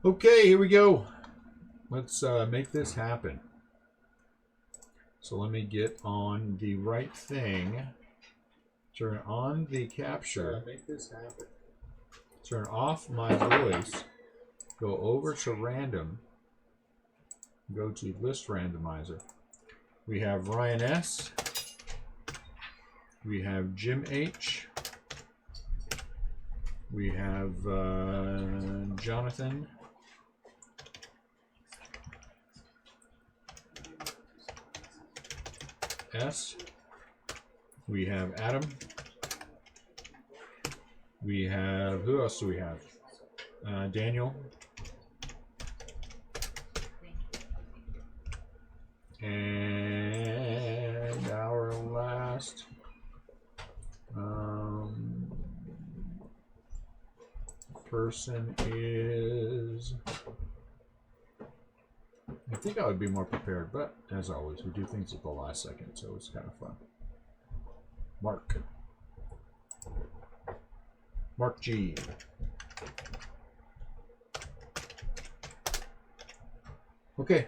Okay, here we go. Let's make this happen. So let me get on the right thing. Turn on the capture. Make this happen. Turn off my voice. Go over to random. Go to list randomizer. We have Ryan S. We have Jim H. We have Jonathan. S. We have Adam. We have, who else do we have? Daniel. And our last person is, I think I would be more prepared, but as always, we do things at the last second, so it's kind of fun. Mark. Mark G. Okay,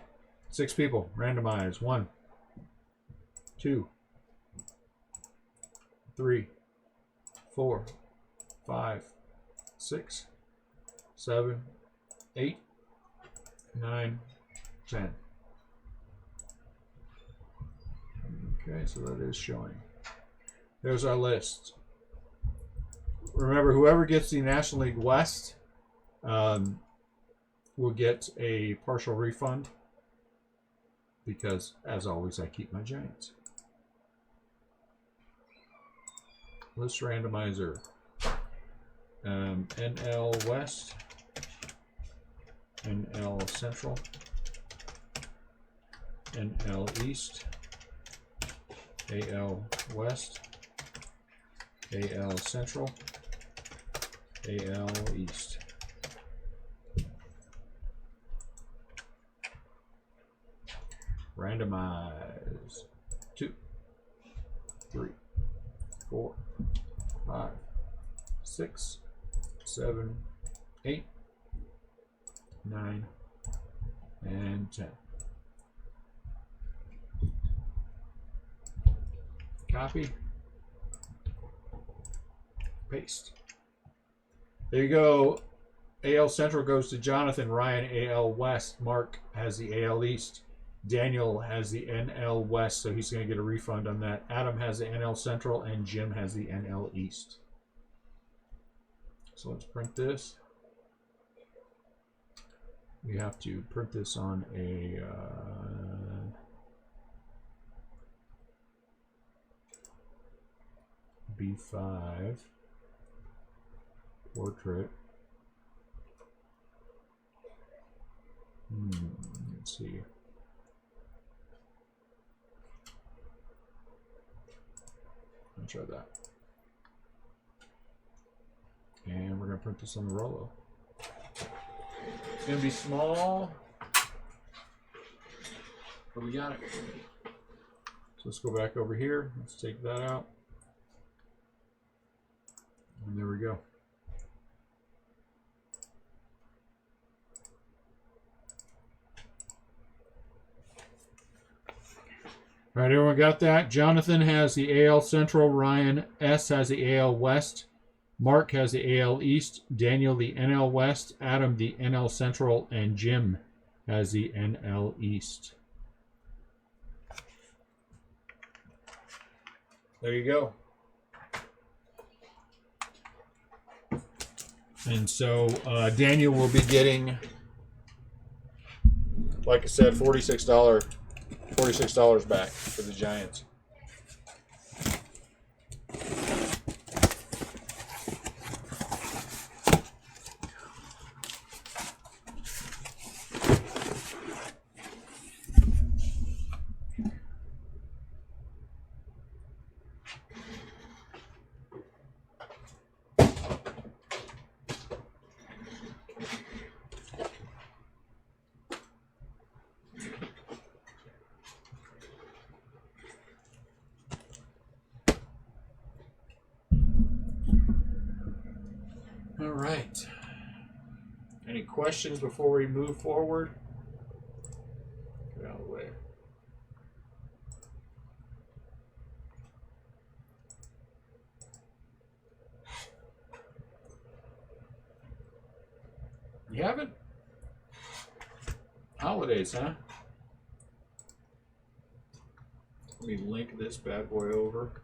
6 people. Randomize. 1, 2, 3, 4, 5, 6, 7, 8, 9, 10. Okay, so that is showing. There's our list. Remember, whoever gets the National League West will get a partial refund because, as always, I keep my Giants. List randomizer. NL West, NL Central, NL East, AL West, AL Central, AL East. Randomize. 2, 3, 4, 5, 6, 7, 8, 9, and 10. Copy. Paste. There you go. AL Central goes to Jonathan. Ryan, AL West. Mark has the AL East. Daniel has the NL West, so he's going to get a refund on that. Adam has the NL Central, and Jim has the NL East. So let's print this. We have to print this on a B5 portrait. Let's see. I'll try that. And we're going to print this on the Rollo. It's going to be small, but we got it. So let's go back over here. Let's take that out. And there we go. All right, everyone got that? Jonathan has the AL Central. Ryan S. has the AL West. Mark has the AL East. Daniel the NL West. Adam the NL Central. And Jim has the NL East. There you go. And so Daniel will be getting, like I said, $46 back for the Giants. questions before we move forward? Get out of the way. You haven't? Holidays, huh? Let me link this bad boy over.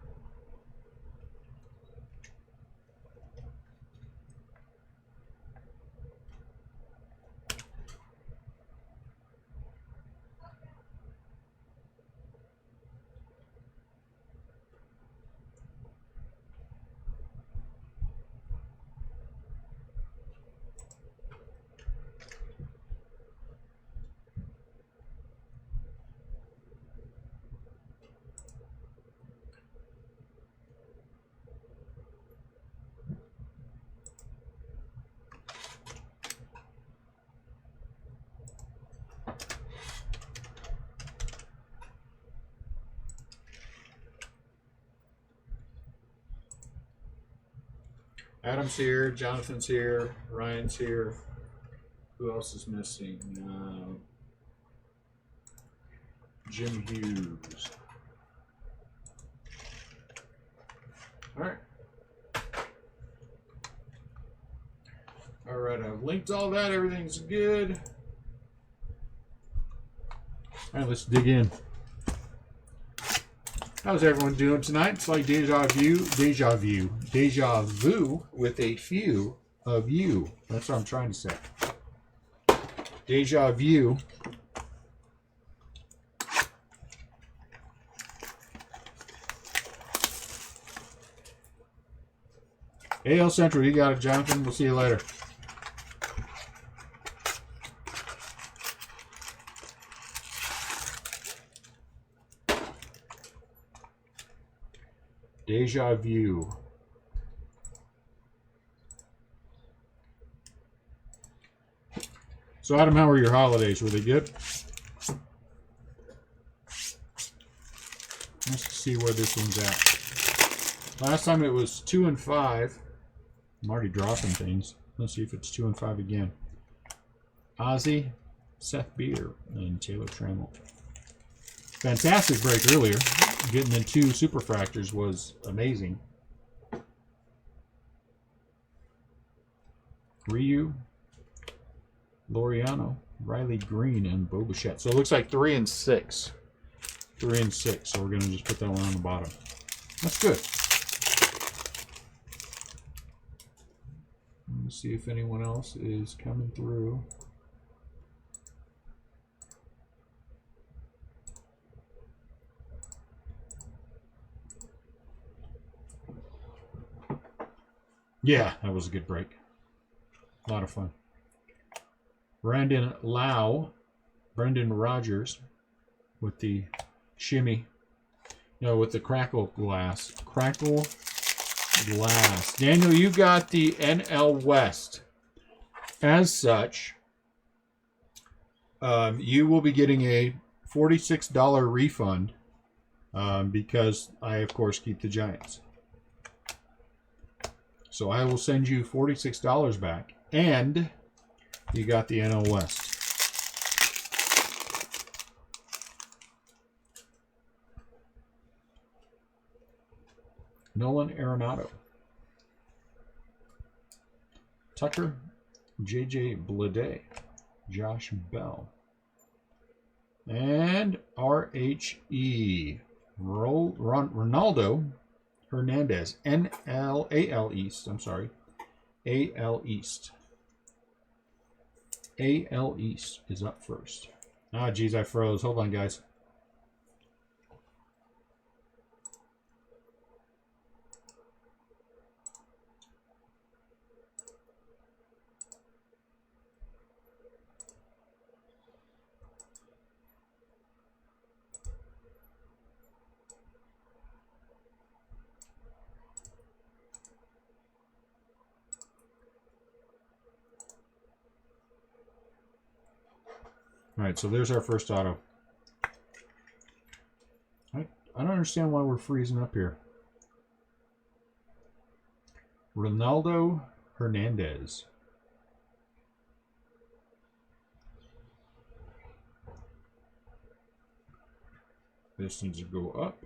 Adam's here, Jonathan's here, Ryan's here. Who else is missing? Jim Hughes. All right. All right, I've linked all that. Everything's good. All right, let's dig in. How's everyone doing tonight? It's like deja vu with a few of you. That's what I'm trying to say. Deja vu. AL Central, you got it, Jonathan. We'll see you later. Deja vu. So, Adam, how were your holidays? Were they good? Let's see where this one's at. Last time it was 2 and 5. I'm already dropping things. Let's see if it's 2 and 5 again. Ozzy, Seth Beer, and Taylor Trammell. Fantastic break earlier. Getting in 2 superfractors was amazing. Ryu, Laureano, Riley Green, and Bo Bichette. So it looks like 3 and 6. 3 and 6. So we're going to just put that one on the bottom. That's good. Let me see if anyone else is coming through. Yeah, that was a good break. A lot of fun. Brandon Brendan Rogers with the shimmy. No, with the crackle glass. Crackle glass. Daniel, you got the NL West. As such, you will be getting a $46 refund because I, of course, keep the Giants. So I will send you $46 back, and you got the NL West. Nolan Arenado. Tucker, J.J. Bleday, Josh Bell. And R.H.E. Ronaldo Hernandez. AL East. I'm sorry. AL East. AL East is up first. Ah, geez, I froze. Hold on, guys. All right, so there's our first auto. I don't understand why we're freezing up here. Ronaldo Hernandez. This needs to go up.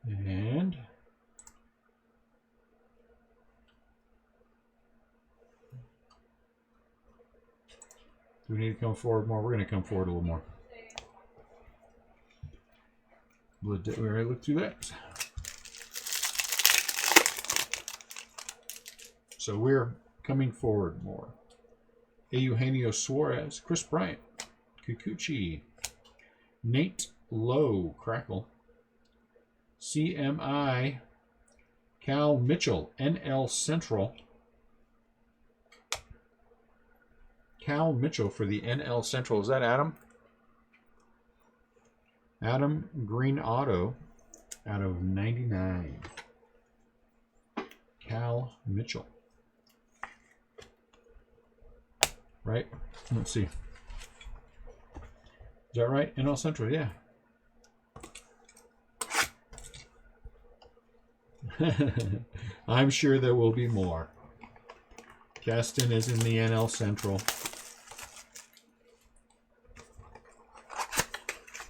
And do we need to come forward more? We're going to come forward a little more. We already looked through that. So we're coming forward more. Eugenio Suarez, Chris Bryant, Kikuchi, Nate Lowe, Crackle, CMI, Cal Mitchell, NL Central. Cal Mitchell for the NL Central. Is that Adam? Adam Green Auto out of 99. Cal Mitchell. Right? Let's see. Is that right? NL Central, yeah. I'm sure there will be more. Gaston is in the NL Central.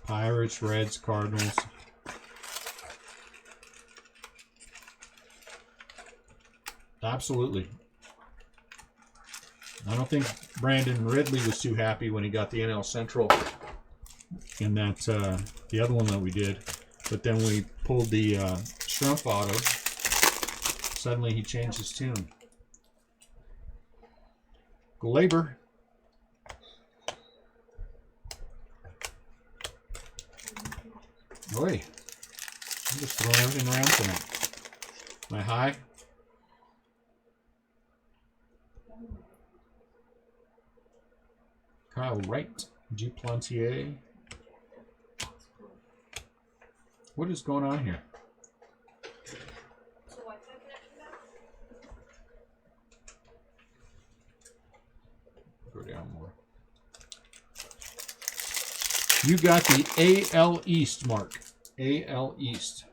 Pirates, Reds, Cardinals. Absolutely. I don't think Brandon Ridley was too happy when he got the NL Central in that the other one that we did. But then we pulled the Strumpf Auto. Suddenly he changed his tune. Glaber. Oi. I'm just throwing everything around tonight. Am I high? Kyle Wright. Duplantier. What is going on here? Go down more. You got the AL East, Mark. AL East.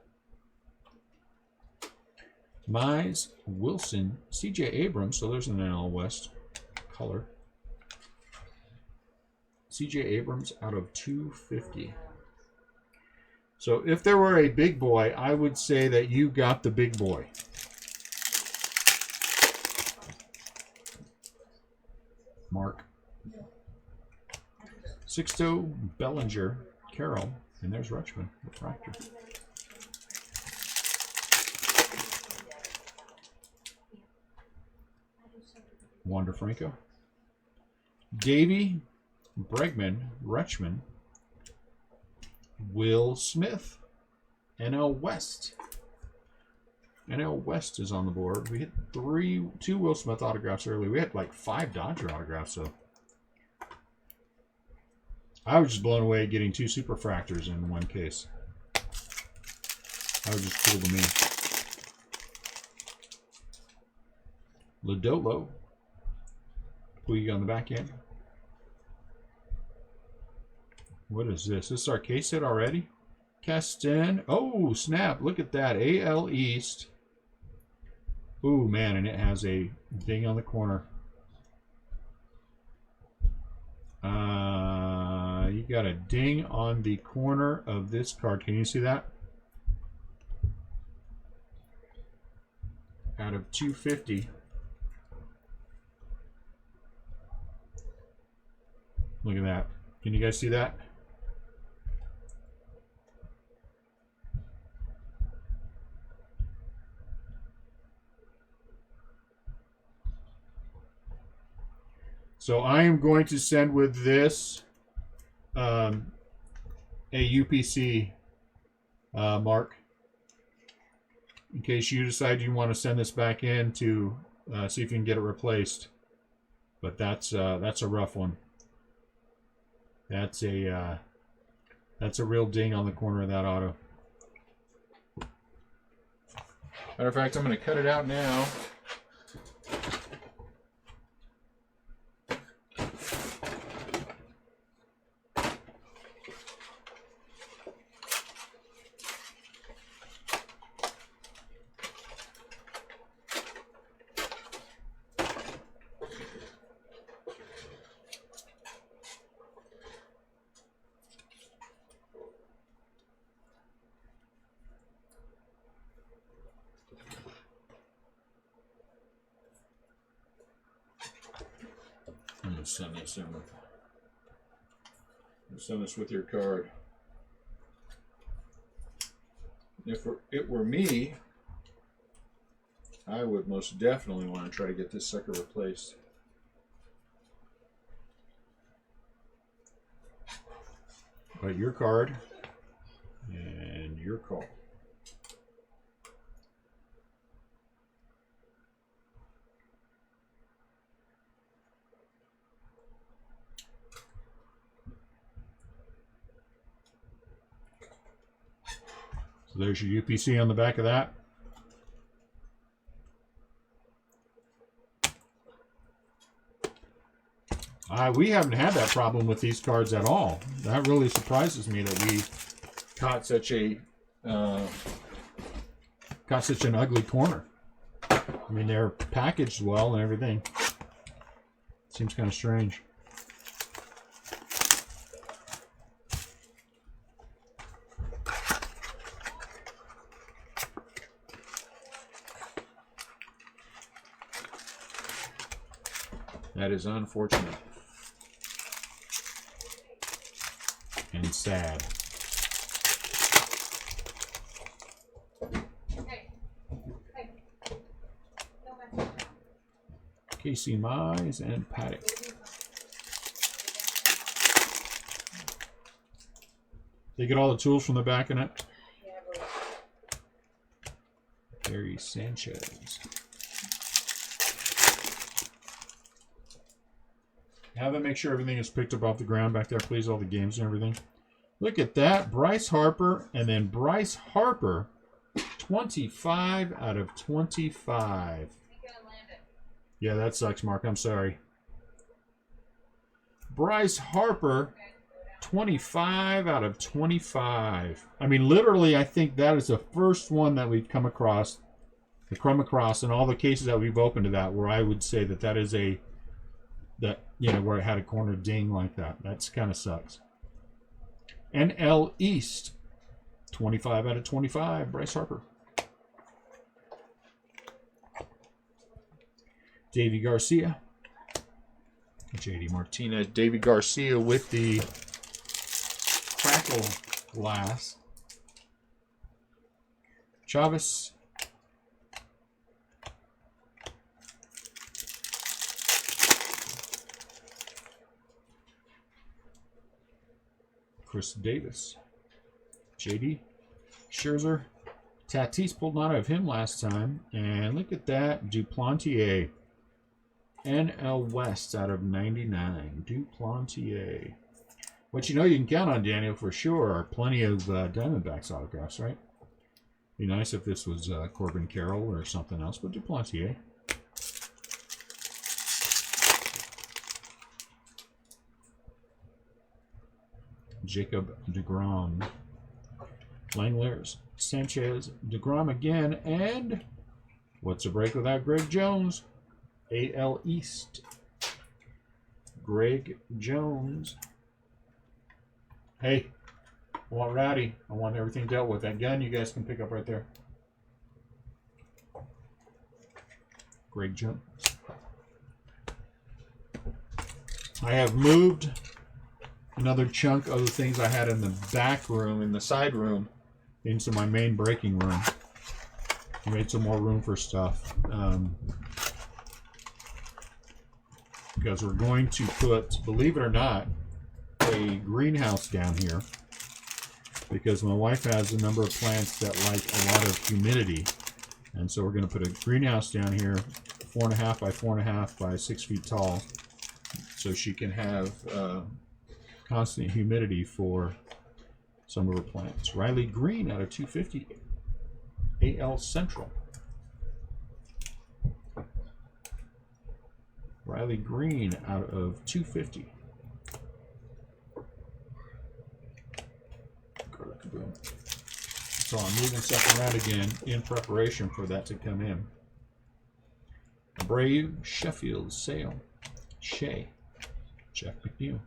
Mize, Wilson, CJ Abrams. So there's an NL West color. CJ Abrams out of 250. So if there were a big boy, I would say that you got the big boy. Mark. Sixto, Bellinger, Carroll, and there's Rutschman, refractor. Wander Franco. Davey, Bregman, Rutschman, Will Smith, NL West. NL West is on the board. We hit two Will Smith autographs early. We had like 5 Dodger autographs, so I was just blown away getting 2 superfractors in one case. That was just cool to me. Lodolo. Who you got on the back end? What is this? This is our case set already? Castan. Oh, snap. Look at that. AL East. Ooh, man. And it has a ding on the corner. You got a ding on the corner of this card. Can you see that? Out of 250. Look at that. Can you guys see that? So I am going to send with this a UPC, Mark, in case you decide you want to send this back in to see if you can get it replaced. But that's a rough one. That's a real ding on the corner of that auto. Matter of fact, I'm going to cut it out now. send this in with. Send this with your card. If it were me, I would most definitely want to try to get this sucker replaced. But your card and your call. So there's your UPC on the back of that. We haven't had that problem with these cards at all. That really surprises me that we caught such an ugly corner. I mean, they're packaged well and everything. Seems kind of strange. That is unfortunate. And sad. Casey Mize and Paddock. They get all the tools from the back in it. Gary Sanchez. Have them make sure everything is picked up off the ground back there, please. All the games and everything. Look at that. Bryce Harper. And then Bryce Harper. 25 out of 25. Yeah, that sucks, Mark. I'm sorry. Bryce Harper. 25 out of 25. I mean, literally, I think that is the first one that we've come across in all the cases that we've opened to that, where I would say that that is a... that, you know, where it had a corner ding like that. That's kind of sucks. NL East, 25 out of 25, Bryce Harper. Davey Garcia. JD Martinez. Davey Garcia with the crackle glass. Chavez. Chris Davis. JD. Scherzer. Tatis pulled none of him last time. And look at that. Duplantier. NL West out of 99. Duplantier. What you know you can count on, Daniel, for sure, are plenty of Diamondbacks autographs, right? Be nice if this was Corbin Carroll or something else, but Duplantier. Jacob DeGrom. Langlaers. Sanchez. DeGrom again. And what's a break without Greg Jones? AL East. Greg Jones. Hey, I want Rowdy. I want everything dealt with. That gun you guys can pick up right there. Greg Jones. I have moved another chunk of the things I had in the back room, in the side room, into my main breaking room. I made some more room for stuff. Because we're going to put, believe it or not, a greenhouse down here. Because my wife has a number of plants that like a lot of humidity. And so we're going to put a greenhouse down here, 4.5 by 4.5 by 6 feet tall. So she can have constant humidity for some of her plants. Riley Green out of 250. AL Central. Riley Green out of 250. So I'm moving stuff around again in preparation for that to come in. Brave, Sheffield, Sale, Shea, Jeff McNeil.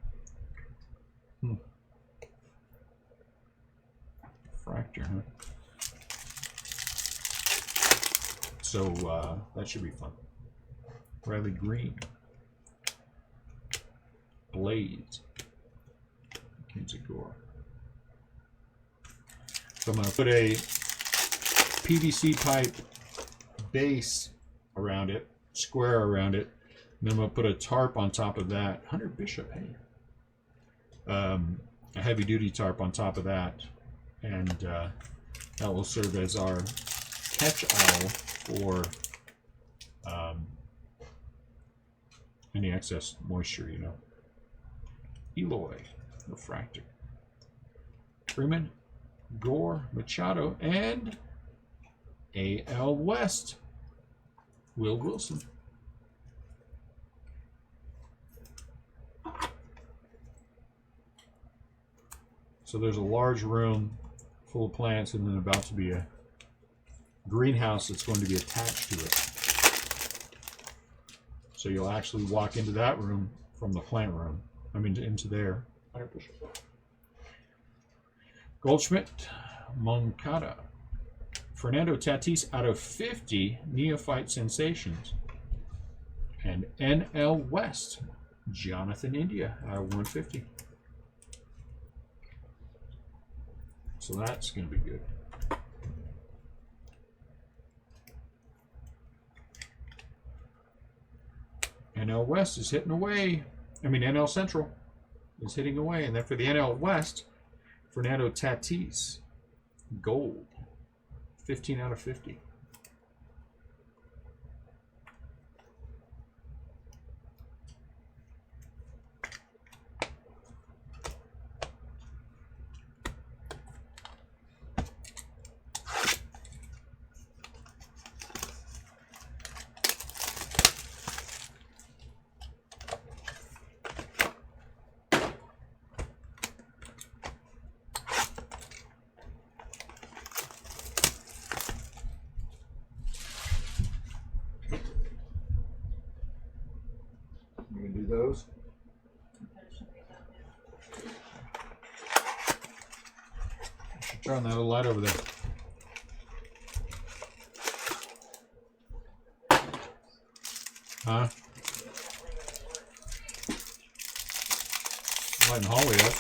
Fracture, huh? So that should be fun. Riley Green. Blades. Mackenzie Gore. So I'm going to put a PVC pipe base around it, square around it, and then I'm going to put a tarp on top of that. Hunter Bishop, hey. A heavy duty tarp on top of that, and that will serve as our catch-all for any excess moisture, you know. Eloy, Refractor. Freeman, Gore, Machado, and AL West, Will Wilson. So there's a large room full of plants and then about to be a greenhouse that's going to be attached to it. So you'll actually walk into that room from the plant room. I mean, into there. Goldschmidt, Moncada, Fernando Tatis out of 50 Neophyte Sensations. And NL West, Jonathan India out of 150. So that's going to be good. NL West is hitting away. I mean, NL Central is hitting away. And then for the NL West, Fernando Tatis, gold, 15 out of 50. You can do those. Should turn that little light over there. Huh? Light in the hallway up.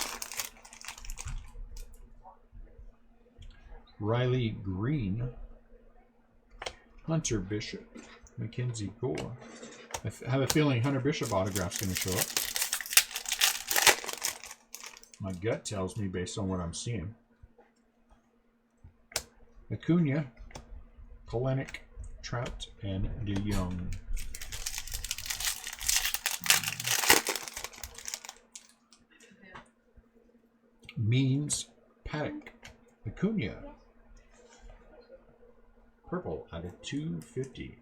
Riley Green, Hunter Bishop, Mackenzie Gore. I have a feeling Hunter Bishop autograph's going to show up. My gut tells me based on what I'm seeing. Acuna, Kalenic, Trout, and DeYoung. Means Paddock, Acuna. Purple out of 250.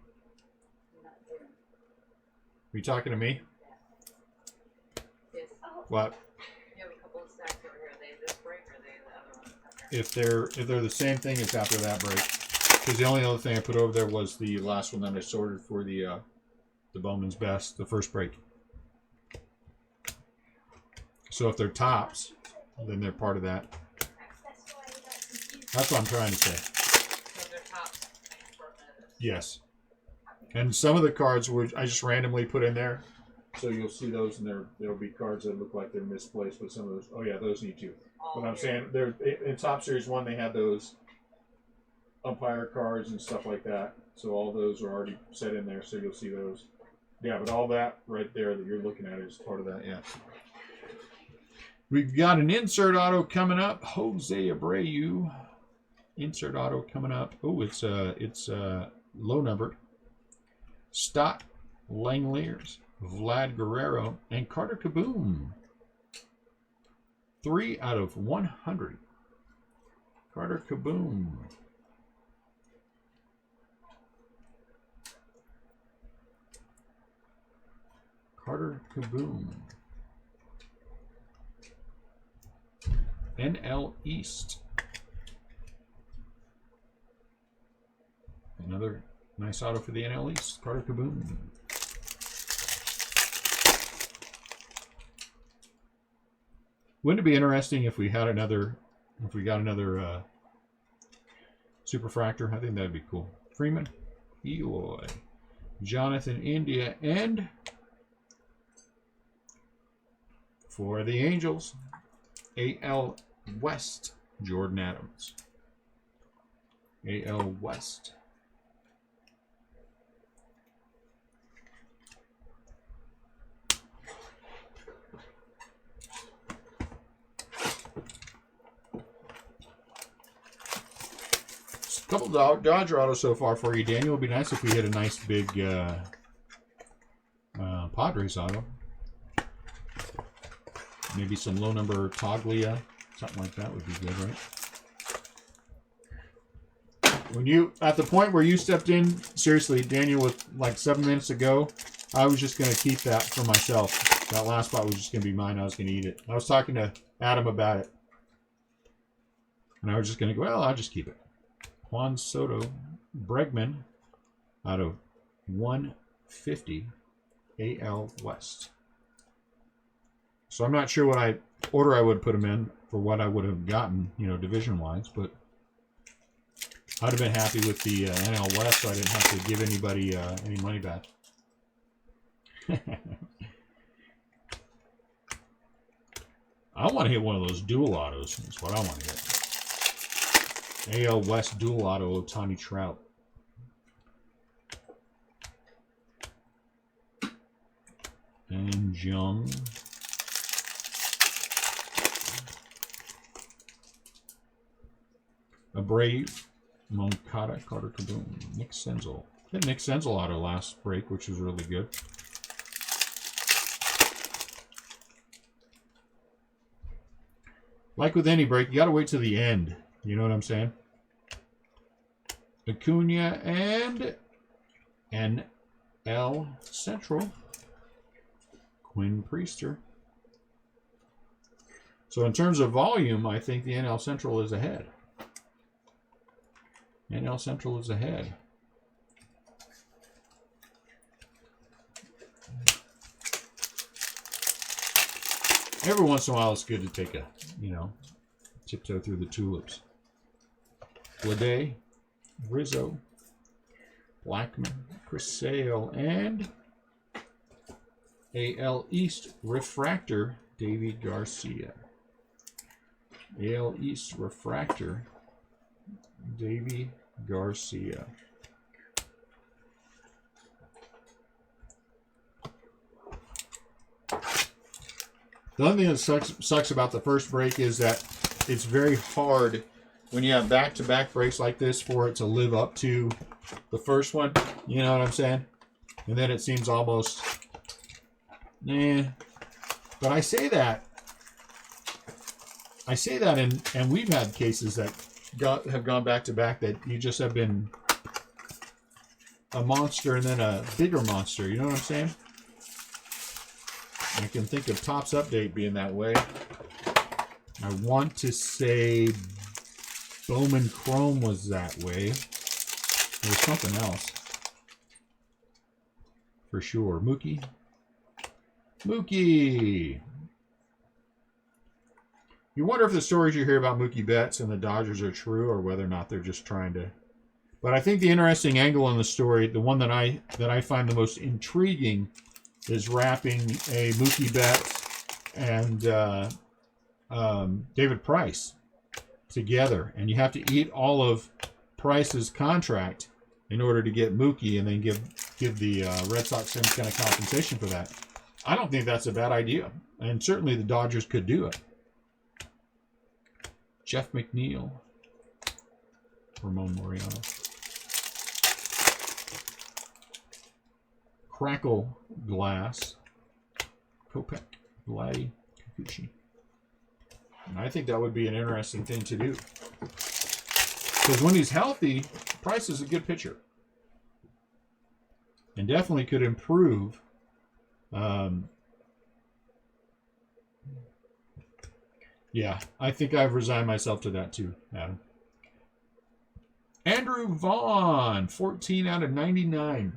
Are you talking to me? Yes. What? You have a couple of stacks over here. Are they this break or are they the other one? If they're the same thing, it's after that break. Because the only other thing I put over there was the last one that I sorted for the Bowman's Best, the first break. So if they're tops, then they're part of that. That's what I'm trying to say. So they're tops. Yes. And some of the cards I just randomly put in there. So you'll see those, and there'll be cards that look like they're misplaced, but some of those, oh yeah, those need to. But I'm saying, they're in Top Series 1, they had those umpire cards and stuff like that. So all those are already set in there, so you'll see those. Yeah, but all that right there that you're looking at is part of that, yeah. We've got an insert auto coming up. Jose Abreu. Insert auto coming up. Oh, it's low numbered. Stott, Langeliers, Vlad Guerrero, and Carter Kaboom. 3 out of 100. Carter Kaboom. Carter Kaboom. NL East. Another nice auto for the NL East. Carter Kaboom. Wouldn't it be interesting if we got another Superfractor? I think that'd be cool. Freeman, Eloy, Jonathan India, and For the Angels, AL West, Jordan Adams. AL West. A couple Dodger autos so far for you, Daniel. It would be nice if we hit a nice big Padres auto. Maybe some low number Toglia, something like that would be good, right? When you, at the point where you stepped in, seriously, Daniel, with like 7 minutes to go, I was just going to keep that for myself. That last spot was just going to be mine. I was going to eat it. I was talking to Adam about it. And I was just going to go, well, I'll just keep it. Juan Soto, Bregman, out of 150, AL West. So I'm not sure what order I would put them in for what I would have gotten, you know, division-wise, but I'd have been happy with the NL West, so I didn't have to give anybody any money back. I want to hit one of those dual autos. That's what I want to hit. AL West dual auto, Tommy Trout. And Jung. A Brave, Moncada, Carter Kaboom, Nick Senzel. Hit Nick Senzel auto last break, which was really good. Like with any break, you got to wait till the end. You know what I'm saying? Acuna and NL Central, Quinn Priester. So in terms of volume, I think the NL Central is ahead. NL Central is ahead. Every once in a while, it's good to take a, you know, tiptoe through the tulips. Lede, Rizzo, Blackman, Chris Sale, and AL East Refractor, Davey Garcia. AL East Refractor, Davey Garcia. The only thing that sucks about the first break is that it's very hard when you have back-to-back breaks like this for it to live up to the first one. You know what I'm saying? And then it seems almost, But I say that, and we've had cases that have gone back-to-back that you just have been a monster and then a bigger monster. You know what I'm saying? I can think of Topps Update being that way. I want to say Bowman Chrome was that way. There was something else. For sure. Mookie. You wonder if the stories you hear about Mookie Betts and the Dodgers are true or whether or not they're just trying to. But I think the interesting angle in the story, the one that I find the most intriguing, is wrapping a Mookie Betts and David Price together, and you have to eat all of Price's contract in order to get Mookie, and then give the Red Sox some kind of compensation for that. I don't think that's a bad idea, and certainly the Dodgers could do it. Jeff McNeil, Ramon Mariano, Crackle Glass, Kopech, Vladdy, Kikuchi. And I think that would be an interesting thing to do. Because when he's healthy, Price is a good pitcher. And definitely could improve. Yeah, I think I've resigned myself to that too, Adam. Andrew Vaughn, 14 out of 99.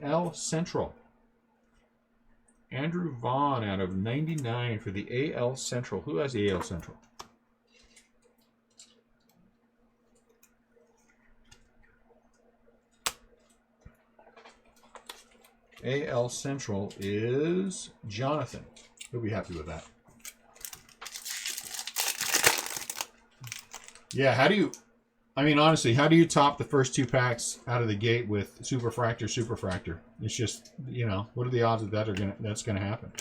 AL Central. Andrew Vaughn out of 99 for the AL Central. Who has the AL Central? AL Central is Jonathan. He'll be happy with that. Yeah, how do you... I mean, honestly, how do you top the first 2 packs out of the gate with Superfractor? It's just, you know, what are the odds that that's gonna happen?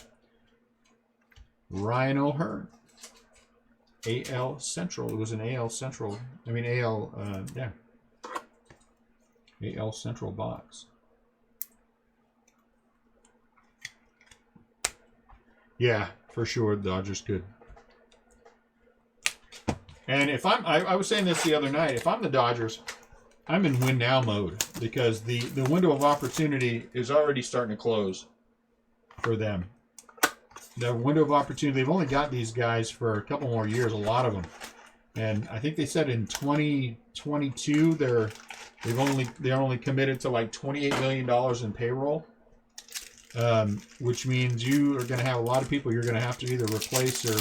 Ryan O'Hearn. AL Central. It was an AL Central. I mean, yeah. AL Central box. Yeah, for sure, the Dodgers could. And if I was saying this the other night, if I'm the Dodgers, I'm in win now mode because the window of opportunity is already starting to close for them. The window of opportunity, they've only got these guys for a couple more years, a lot of them. And I think they said in 2022 they're only committed to like $28 million in payroll. Which means you are going to have a lot of people you're going to have to either replace or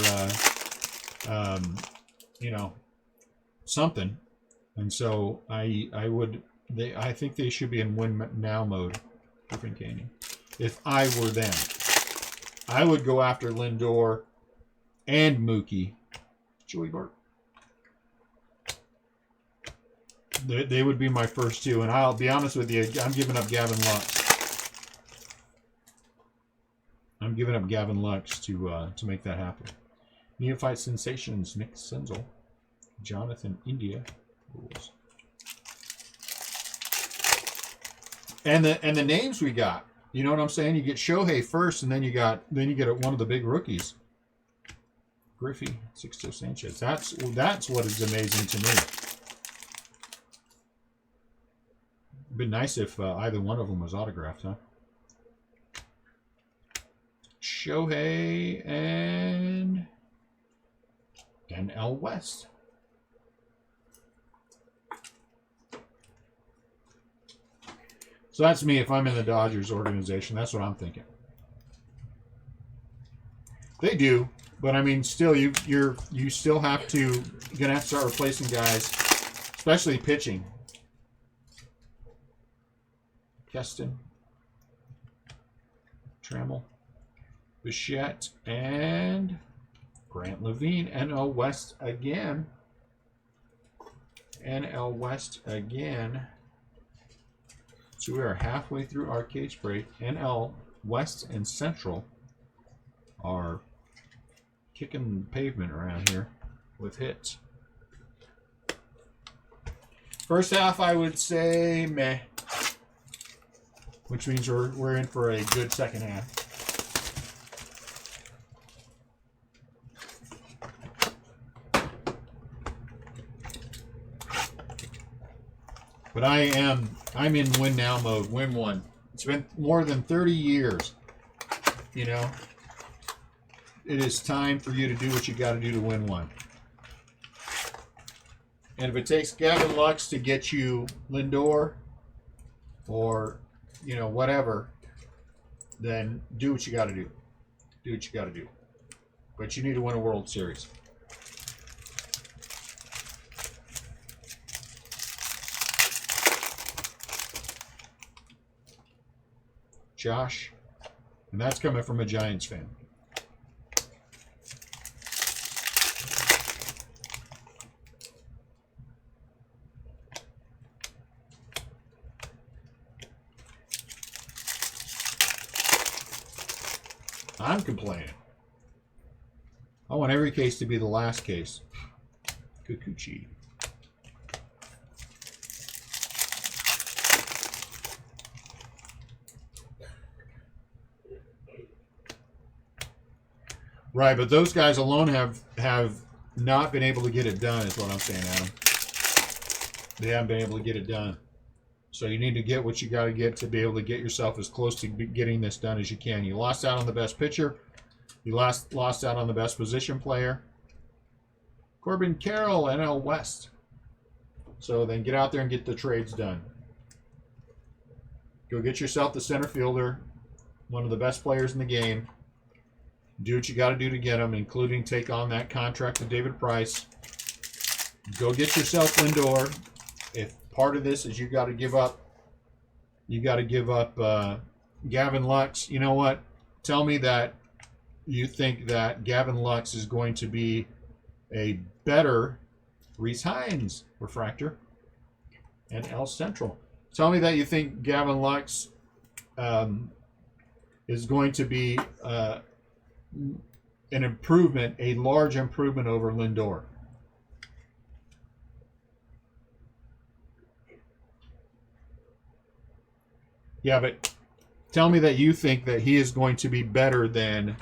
you know, something. And so I think they should be in win now mode. Different Canyon. If I were them, I would go after Lindor and Mookie. Joey Bart. They would be my first 2, and I'll be honest with you, I'm giving up Gavin Lux. I'm giving up Gavin Lux to make that happen. Neophyte Sensations, Nick Senzel, Jonathan India rules. And the names we got, you know what I'm saying? You get Shohei first, and then you get one of the big rookies, Griffey, Sixto Sanchez. That's what is amazing to me. It'd be nice if either one of them was autographed, huh? Shohei and NL West. So that's me if I'm in the Dodgers organization. That's what I'm thinking. They do, but I mean, still, you still gonna have to start replacing guys, especially pitching. Keston, Trammell, Bichette, and Grant Levine. NL West again. NL West again. So we are halfway through our case break. NL West and Central are kicking the pavement around here with hits. First half, I would say meh, which means we're in for a good second half. But I'm in win now mode, win one. It's been more than 30 years. You know, it is time for you to do what you got to do to win one. And if it takes Gavin Lux to get you Lindor or, you know, whatever, then do what you got to do. Do what you got to do. But you need to win a World Series. Josh, and that's coming from a Giants fan. I'm complaining. I want every case to be the last case. Kikuchi. Right, but those guys alone have not been able to get it done, is what I'm saying, Adam. They haven't been able to get it done. So you need to get what you got to get to be able to get yourself as close to getting this done as you can. You lost out on the best pitcher. You lost out on the best position player. Corbin Carroll, NL West. So then get out there and get the trades done. Go get yourself the center fielder, one of the best players in the game. Do what you got to do to get him, including take on that contract with David Price. Go get yourself Lindor. If part of this is you got to give up Gavin Lux, you know what? Tell me that you think that Gavin Lux is going to be a better Reese Hines refractor and L Central. Tell me that you think Gavin Lux is going to be an improvement, a large improvement over Lindor. Yeah, but tell me that you think that he is going to be better than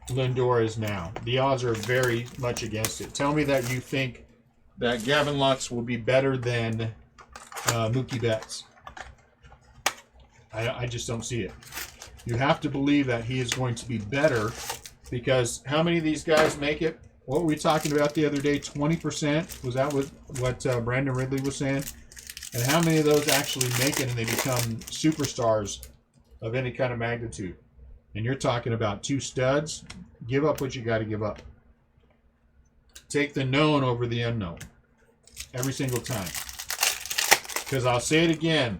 Lindor is now. The odds are very much against it. Tell me that you think that Gavin Lux will be better than Mookie Betts. I just don't see it. You have to believe that he is going to be better, because how many of these guys make it? What were we talking about the other day? 20%? Was that what Brandon Ridley was saying? And how many of those actually make it and they become superstars of any kind of magnitude? And you're talking about two studs. Give up what you got to give up. Take the known over the unknown every single time. Because I'll say it again.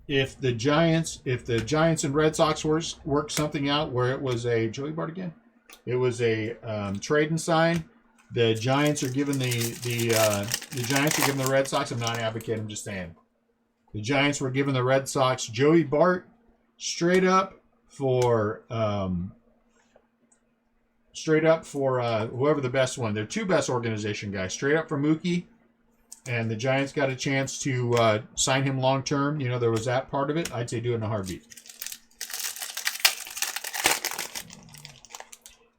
If the Giants and Red Sox work something out where it was a Joey Bart again, it was a trade and sign. The Giants are giving the Giants are giving the Red Sox. I'm not advocating. I'm just saying. The Giants were giving the Red Sox Joey Bart straight up for whoever the best one. They're two best organization guys. Straight up for Mookie. And the Giants got a chance to sign him long term. You know, there was that part of it. I'd say do it in a heartbeat.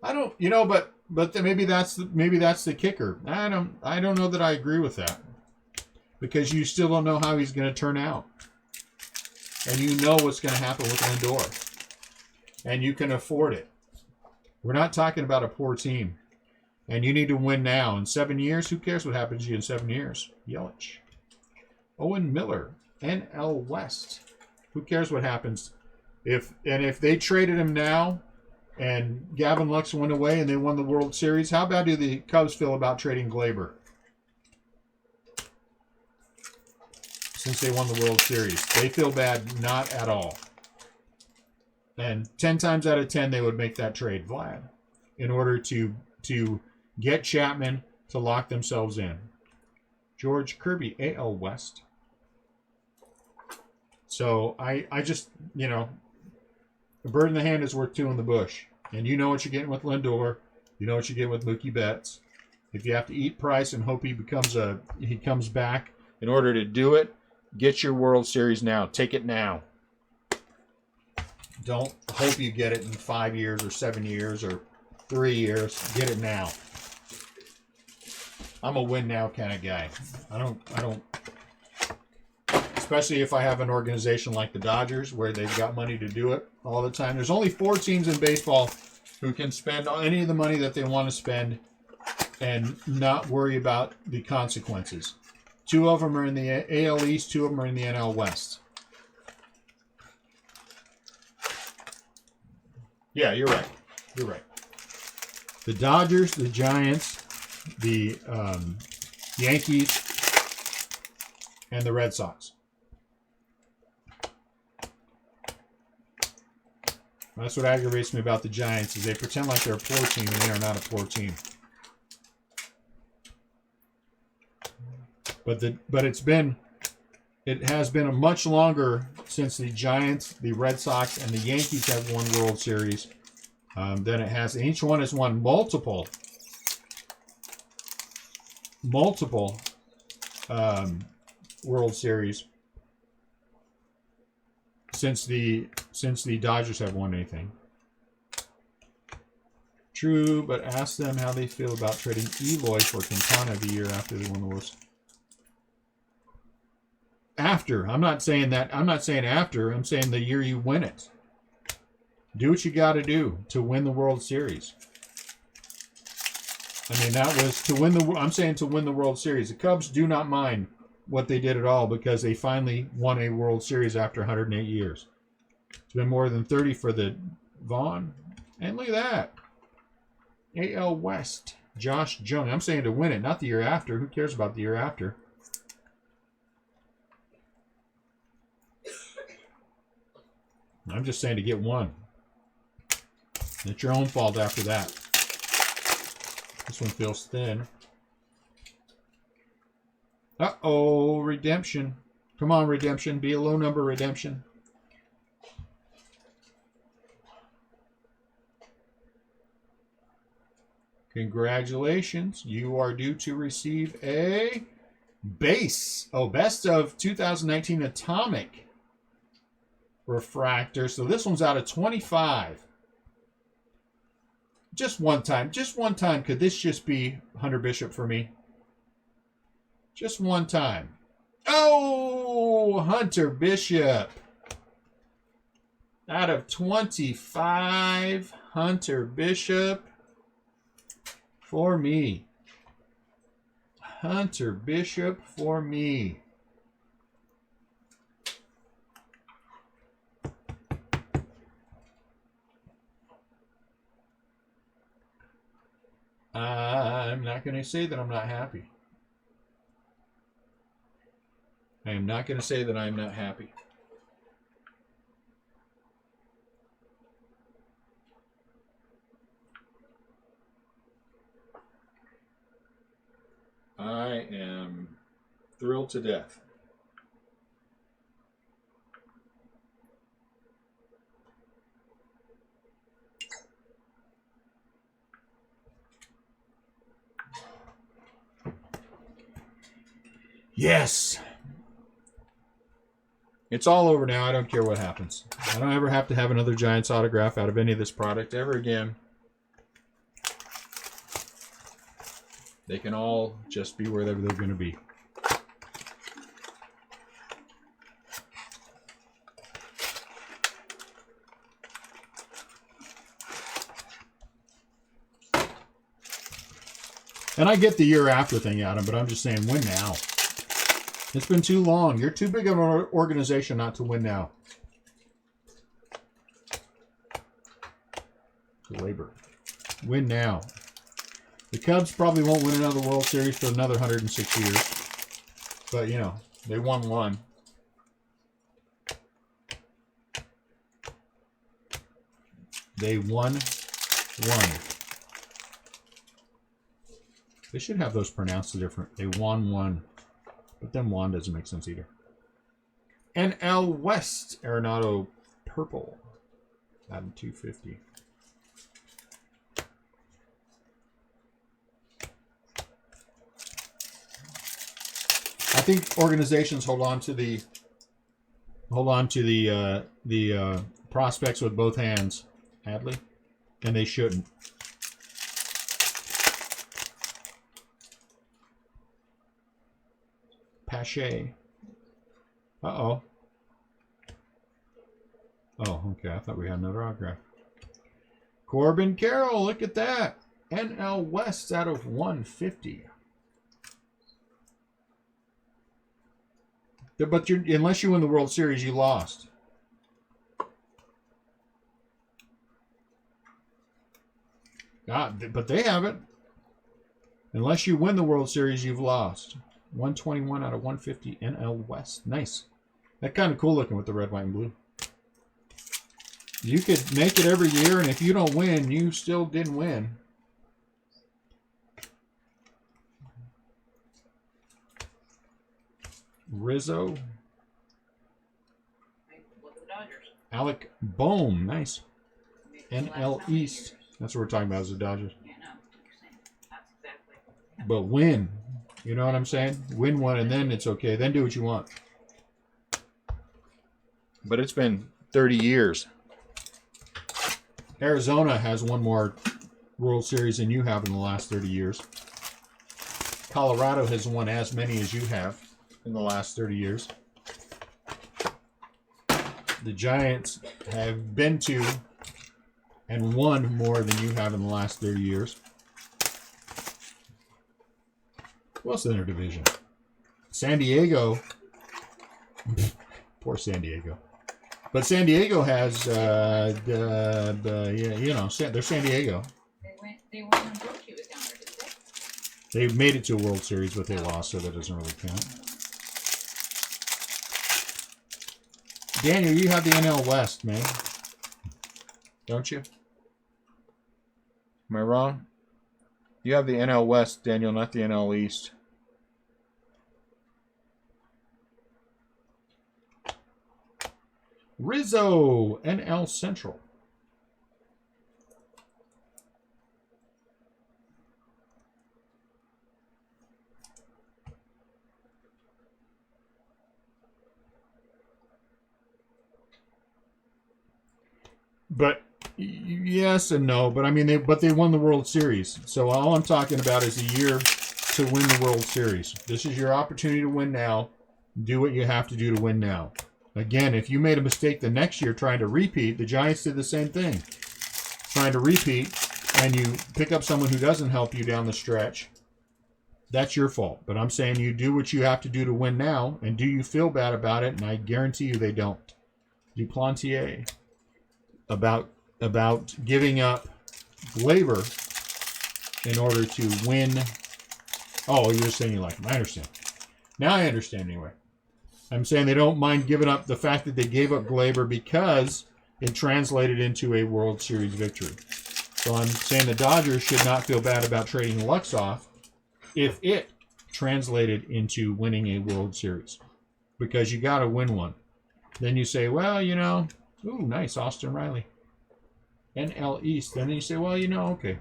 I don't, you know, but maybe that's the kicker. I don't know that I agree with that, because you still don't know how he's going to turn out, and you know what's going to happen with Lindor, and you can afford it. We're not talking about a poor team. And you need to win now. In 7 years, who cares what happens to you in 7 years? Yelich. Owen Miller. NL West. Who cares what happens? If they traded him now and Gavin Lux went away and they won the World Series, how bad do the Cubs feel about trading Glaber? Since they won the World Series. They feel bad, not at all. And 10 times out of 10, they would make that trade, Vlad, in order to get Chapman to lock themselves in. George Kirby, AL West. So I just, you know, a bird in the hand is worth two in the bush. And you know what you're getting with Lindor. You know what you're getting with Mookie Betts. If you have to eat Price and hope he comes back in order to do it, get your World Series now. Take it now. Don't hope you get it in 5 years or 7 years or 3 years. Get it now. I'm a win now kind of guy. I don't, especially if I have an organization like the Dodgers where they've got money to do it all the time. There's only 4 teams in baseball who can spend any of the money that they want to spend and not worry about the consequences. 2 of them are in the AL East, 2 of them are in the NL West. Yeah, you're right. You're right. The Dodgers, the Giants, the Yankees, and the Red Sox. That's what aggravates me about the Giants, is they pretend like they're a poor team, and they are not a poor team. But it has been a much longer since the Giants, the Red Sox, and the Yankees have won World Series than it has. And each one has won multiple World Series since the Dodgers have won anything. True, but ask them how they feel about trading Eloy for Quintana the year after they won the World Series. After. I'm not saying that. I'm not saying after. I'm saying the year you win it. Do what you got to do to win the World Series. I mean, that was to win the. I'm saying to win the World Series. The Cubs do not mind what they did at all because they finally won a World Series after 108 years. It's been more than 30 for the Vaughn. And look at that. AL West. Josh Jung. I'm saying to win it, not the year after. Who cares about the year after? I'm just saying to get one. It's your own fault after that. This one feels thin. Uh-oh, redemption. Come on, redemption. Be a low number redemption. Congratulations. You are due to receive a base. Oh, best of 2019 Atomic Refractor. So this one's out of 25. Just one time. Just one time. Could this just be Hunter Bishop for me? Just one time. Oh, Hunter Bishop. Out of 25, Hunter Bishop for me. Hunter Bishop for me. I'm not going to say that I'm not happy. I am not going to say that I'm not happy. I am thrilled to death. Yes! It's all over now. I don't care what happens. I don't ever have to have another Giants autograph out of any of this product ever again. They can all just be wherever they're going to be. And I get the year after thing, Adam, but I'm just saying, win now. It's been too long. You're too big of an organization not to win now. Labor. Win now. The Cubs probably won't win another World Series for another 106 years. But, you know, they won one. They won one. They should have those pronounced different. They won one. But then one doesn't make sense either. NL West, Arenado Purple. Adding 250. I think organizations hold on to the prospects with both hands, Adley, and they shouldn't. Pache. Uh-oh. Oh, okay. I thought we had another autograph. Corbin Carroll, look at that. NL West out of 150. But unless you win the World Series, you lost. But they haven't. Unless you win the World Series, you've lost. 121 out of 150 NL West. Nice. That kind of cool looking with the red, white, and blue. You could make it every year, and if you don't win, you still didn't win. Rizzo. Alec Bohm. Nice. NL East. That's what we're talking about is the Dodgers. Yeah, no. That's exactly. But win. You know what I'm saying? Win one and then it's okay. Then do what you want. But it's been 30 years. Arizona has one more World Series than you have in the last 30 years. Colorado has won as many as you have in the last 30 years. The Giants have been to and won more than you have in the last 30 years. Who else in their division? San Diego. Poor San Diego. But San Diego has, they're San Diego. They won when Brookie was down there, didn't they? They made it to a World Series, but they lost, so that doesn't really count. Daniel, you have the NL West, man. Don't you? Am I wrong? You have the NL West, Daniel, not the NL East. Rizzo, NL Central. But yes and no. But I mean, they won the World Series. So all I'm talking about is a year to win the World Series. This is your opportunity to win now. Do what you have to do to win now. Again, if you made a mistake the next year trying to repeat, the Giants did the same thing. Trying to repeat, and you pick up someone who doesn't help you down the stretch, that's your fault. But I'm saying you do what you have to do to win now, and do you feel bad about it? And I guarantee you they don't. Duplantier. About giving up Glaber in order to win. Oh, you're saying you like him. I understand. Now I understand anyway. I'm saying they don't mind giving up the fact that they gave up Glaber because it translated into a World Series victory. So I'm saying the Dodgers should not feel bad about trading Lux off if it translated into winning a World Series. Because you got to win one. Then you say, well, you know, ooh, nice, Austin Riley. NL East. And then you say, well, you know, okay.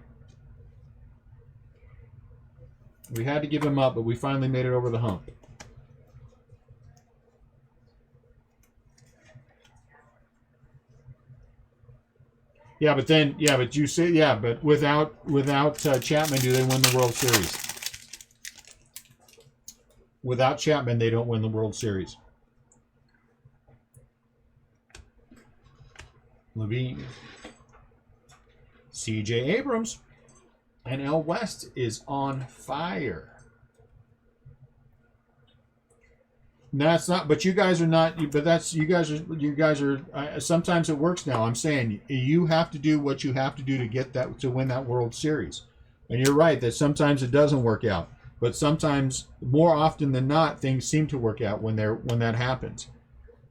We had to give him up, but we finally made it over the hump. Yeah, but you say, yeah, but without Chapman, do they win the World Series? Without Chapman, they don't win the World Series. Levine. C.J. Abrams. NL West is on fire. No, it's not. But you guys are not. But that's you guys are. Sometimes it works now. I'm saying you have to do what you have to do to get that to win that World Series. And you're right that sometimes it doesn't work out. But sometimes, more often than not, things seem to work out when that happens.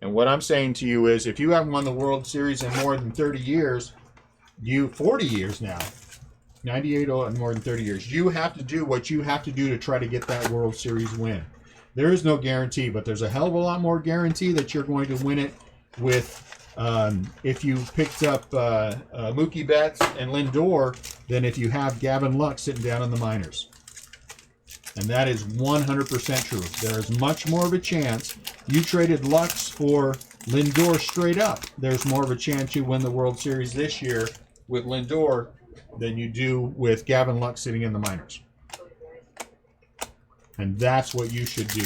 And what I'm saying to you is, if you haven't won the World Series in more than 30 years, 40 years now, 98 and more than 30 years, you have to do what you have to do to try to get that World Series win. There is no guarantee, but there's a hell of a lot more guarantee that you're going to win it with if you picked up Mookie Betts and Lindor than if you have Gavin Lux sitting down in the minors. And that is 100% true. There is much more of a chance. You traded Lux for Lindor straight up. There's more of a chance you win the World Series this year with Lindor than you do with Gavin Lux sitting in the minors. And that's what you should do.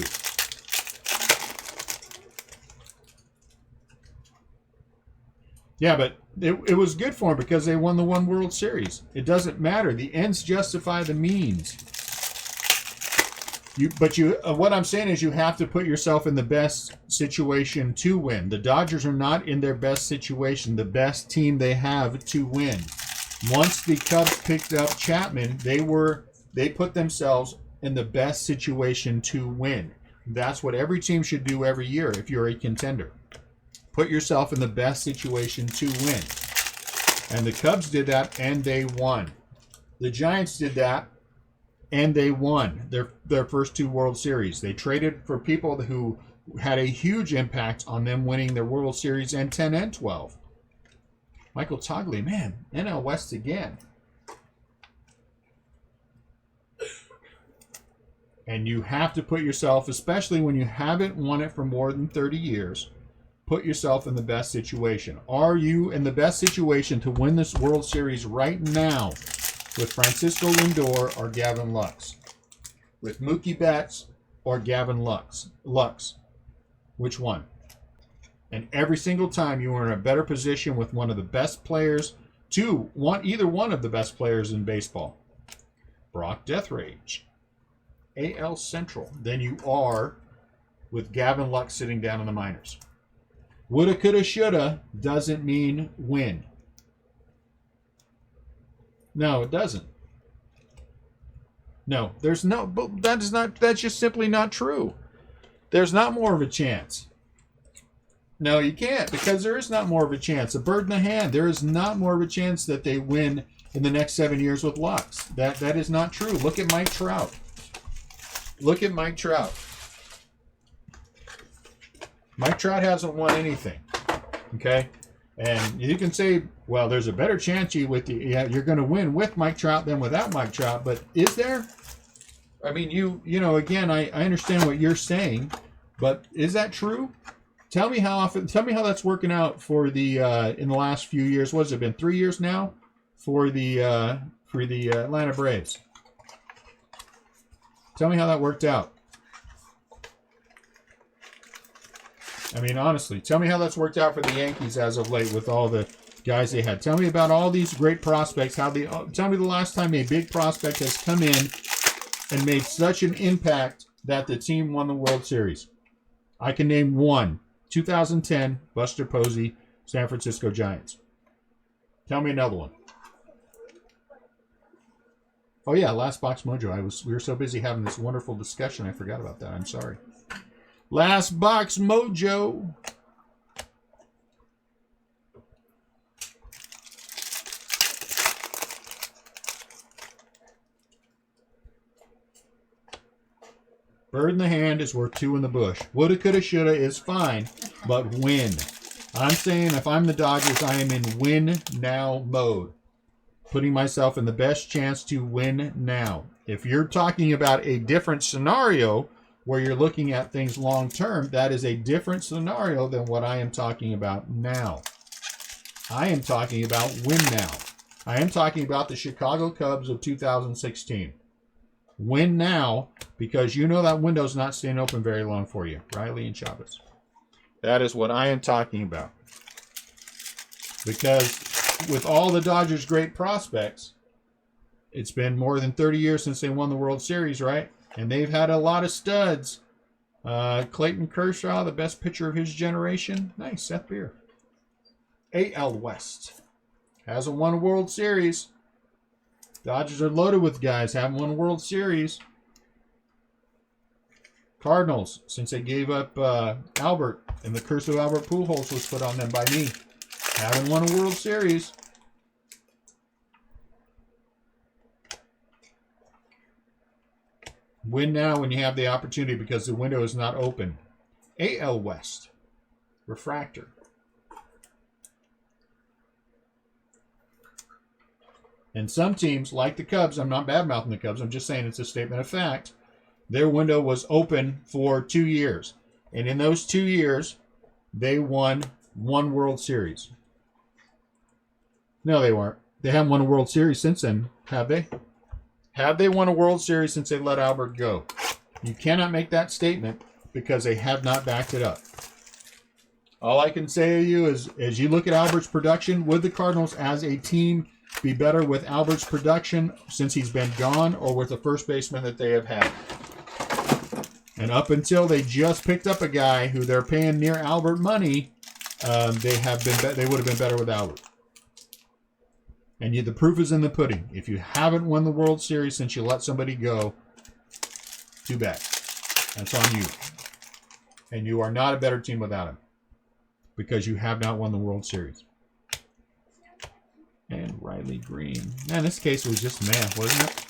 Yeah, but it was good for them because they won the one World Series. It doesn't matter. The ends justify the means. What I'm saying is you have to put yourself in the best situation to win. The Dodgers are not in their best situation, the best team they have to win. Once the Cubs picked up Chapman, they put themselves in the best situation to win. That's what every team should do every year if you're a contender. Put yourself in the best situation to win. And the Cubs did that, and they won. The Giants did that, and they won their first two World Series. They traded for people who had a huge impact on them winning their World Series and 10 and 12. Michael Togley, man, NL West again. And you have to put yourself, especially when you haven't won it for more than 30 years, put yourself in the best situation. Are you in the best situation to win this World Series right now with Francisco Lindor or Gavin Lux? With Mookie Betts or Gavin Lux? Which one? And every single time you are in a better position with one of the best players either one of the best players in baseball. Brock Deathrage. AL Central than you are with Gavin Lux sitting down in the minors. Woulda, coulda, shoulda doesn't mean win. No, it doesn't. No, there's no, but that's just simply not true. There's not more of a chance. No, you can't, because there is not more of a chance. A bird in the hand. There is not more of a chance that they win in the next 7 years with Lux. That is not true. Look at Mike Trout. Look at Mike Trout. Mike Trout hasn't won anything. Okay? And you can say, well, there's a better chance you're going to win with Mike Trout than without Mike Trout, but is there? I mean, you know, again, I understand what you're saying, but is that true? Tell me how that's working out for the in the last few years. What has it been? 3 years now for the Atlanta Braves. Tell me how that worked out. I mean, honestly, tell me how that's worked out for the Yankees as of late with all the guys they had. Tell me about all these great prospects. Tell me the last time a big prospect has come in and made such an impact that the team won the World Series. I can name one. 2010, Buster Posey, San Francisco Giants. Tell me another one. Oh yeah, Last Box Mojo. We were so busy having this wonderful discussion, I forgot about that. I'm sorry. Last Box Mojo. Bird in the hand is worth two in the bush. Woulda, coulda, shoulda is fine, but win. I'm saying if I'm the Dodgers, I am in win now mode. Putting myself in the best chance to win now. If you're talking about a different scenario where you're looking at things long term, that is a different scenario than what I am talking about now. I am talking about win now. I am talking about the Chicago Cubs of 2016. Win now, because you know that window's not staying open very long for you. Riley and Chavez. That is what I am talking about. Because with all the Dodgers' great prospects, it's been more than 30 years since they won the World Series, right? And they've had a lot of studs. Clayton Kershaw, the best pitcher of his generation. Nice, Seth Beer. AL West. Hasn't won a World Series. Dodgers are loaded with guys. Haven't won a World Series. Cardinals, since they gave up Albert, and the curse of Albert Pujols was put on them by me. Haven't won a World Series. Win now when you have the opportunity because the window is not open. AL West. Refractor. And some teams, like the Cubs, I'm not bad-mouthing the Cubs, I'm just saying it's a statement of fact, their window was open for 2 years. And in those 2 years, they won one World Series. No, they weren't. They haven't won a World Series since then, have they? Have they won a World Series since they let Albert go? You cannot make that statement because they have not backed it up. All I can say to you is, as you look at Albert's production, would the Cardinals as a team be better with Albert's production since he's been gone or with the first baseman that they have had? And up until they just picked up a guy who they're paying near Albert money, they would have been better with Albert. And the proof is in the pudding. If you haven't won the World Series since you let somebody go, too bad. That's on you. And you are not a better team without him because you have not won the World Series. And Riley Green. Man, this case was just math, wasn't it?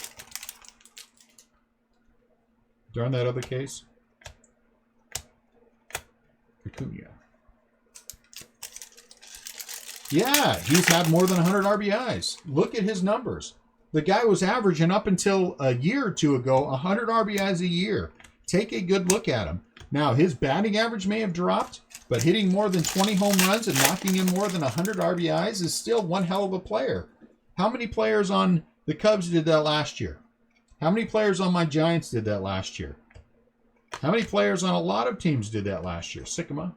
Darn that other case. Acuna. Yeah, he's had more than 100 RBIs. Look at his numbers. The guy was averaging up until a year or two ago 100 RBIs a year. Take a good look at him. Now, his batting average may have dropped, but hitting more than 20 home runs and knocking in more than 100 RBIs is still one hell of a player. How many players on the Cubs did that last year? How many players on my Giants did that last year? How many players on a lot of teams did that last year? Sycamore,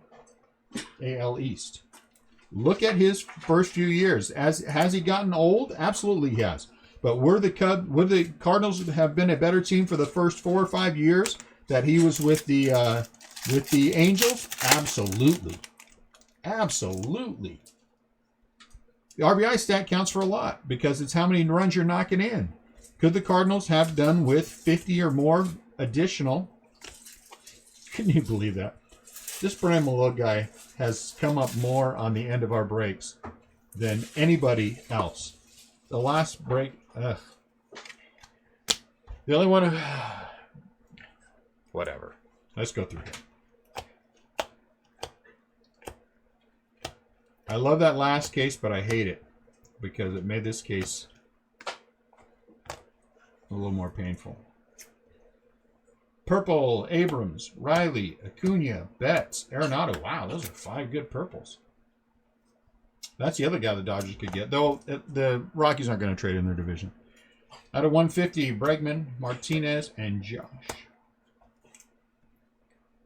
AL East. Look at his first few years. Has he gotten old? Absolutely he has. But would the Cardinals have been a better team for the first 4 or 5 years that he was with the Angels? Absolutely. Absolutely. The RBI stat counts for a lot because it's how many runs you're knocking in. Could the Cardinals have done with 50 or more additional? Can you believe that? This Brian Malone guy has come up more on the end of our breaks than anybody else. last break. Ugh. The only one. Whatever. Let's go through here. I love that last case, but I hate it because it made this case a little more painful. Purple, Abrams, Riley, Acuna, Betts, Arenado. Wow, those are 5 good purples. That's the other guy the Dodgers could get, though the Rockies aren't going to trade in their division. Out of 150, Bregman, Martinez, and Josh.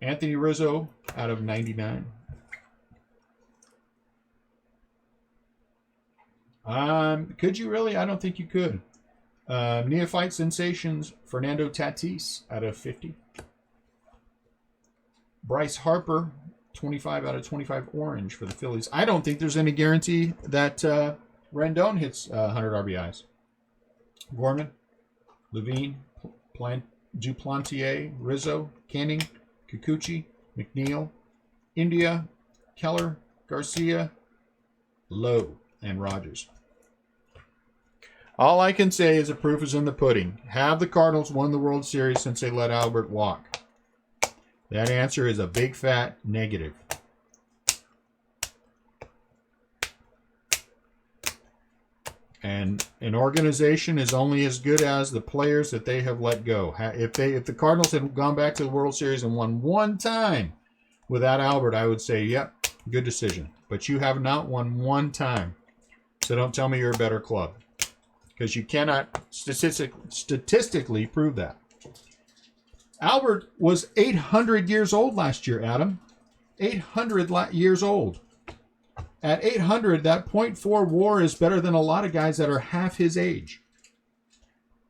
Anthony Rizzo out of 99. Could you really? I don't think you could. Neophyte Sensations, Fernando Tatis out of 50. Bryce Harper, 25 out of 25 orange for the Phillies. I don't think there's any guarantee that Rendon hits 100 RBIs. Gorman, Levine, Duplantier, Rizzo, Canning, Kikuchi, McNeil, India, Keller, Garcia, Lowe, and Rogers. All I can say is the proof is in the pudding. Have the Cardinals won the World Series since they let Albert walk? That answer is a big fat negative. And an organization is only as good as the players that they have let go. If the Cardinals had gone back to the World Series and won one time without Albert, I would say, yep, good decision. But you have not won one time. So don't tell me you're a better club. Because you cannot statistically prove that. Albert was 800 years old last year, Adam. 800 years old. At 800, that .4 WAR is better than a lot of guys that are half his age.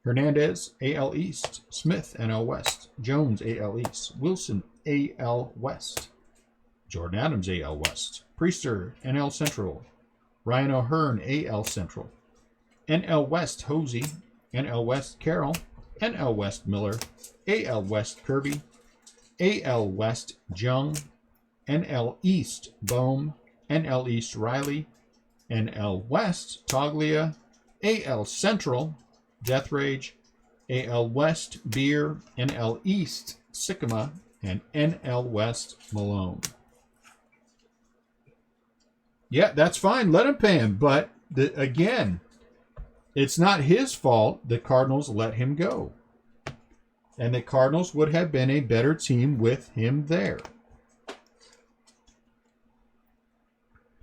Hernandez, AL East. Smith, NL West. Jones, AL East. Wilson, AL West. Jordan Adams, AL West. Priester, NL Central. Ryan O'Hearn, AL Central. NL West, Hosey. NL West, Carroll. NL West, Miller. AL West, Kirby. AL West, Jung. NL East, Bohm. NL East, Riley. NL West, Toglia. AL Central, Death Rage. AL West, Beer. NL East, Sycamore. And NL West, Malone. Yeah, that's fine. Let him pay him. But, again, it's not his fault the Cardinals let him go. And the Cardinals would have been a better team with him there.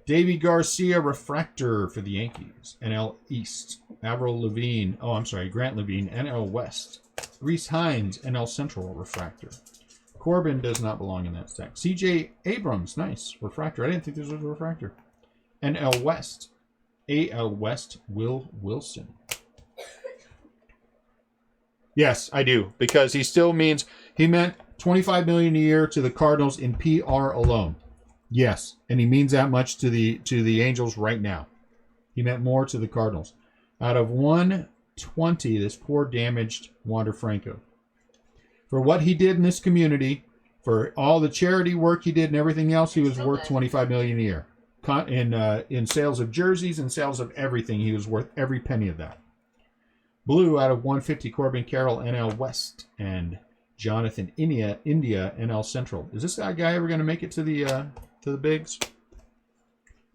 Davey Garcia, Refractor for the Yankees. NL East. Avril Lavigne. Oh, I'm sorry. Grant Lavigne. NL West. Reese Hines. NL Central, Refractor. Corbin does not belong in that stack. CJ Abrams. Nice. Refractor. I didn't think this was a refractor. NL West. AL West, Will Wilson. Yes, I do. Because he still means, he meant $25 million a year to the Cardinals in PR alone. Yes, and he means that much to the Angels right now. He meant more to the Cardinals. Out of 120, this poor damaged Wander Franco. For what he did in this community, for all the charity work he did and everything else, he was worth $25 million a year. In sales of jerseys and sales of everything, he was worth every penny of that. Blue out of 150, Corbin Carroll, NL West, and Jonathan India, NL Central. Is this guy ever going to make it to the bigs?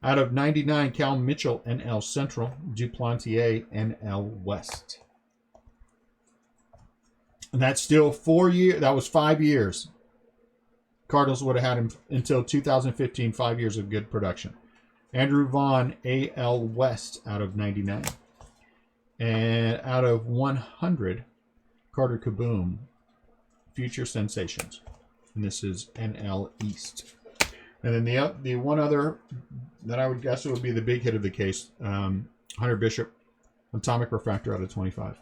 Out of 99, Cal Mitchell, NL Central, Duplantier, NL West. And that's still 4 years. That was 5 years. Cardinals would have had him until 2015, 5 years of good production. Andrew Vaughn, AL West, out of 99. And out of 100, Carter Kaboom, Future Sensations. And this is NL East. And then the one other that I would guess would be the big hit of the case, Hunter Bishop, Atomic Refractor out of 25.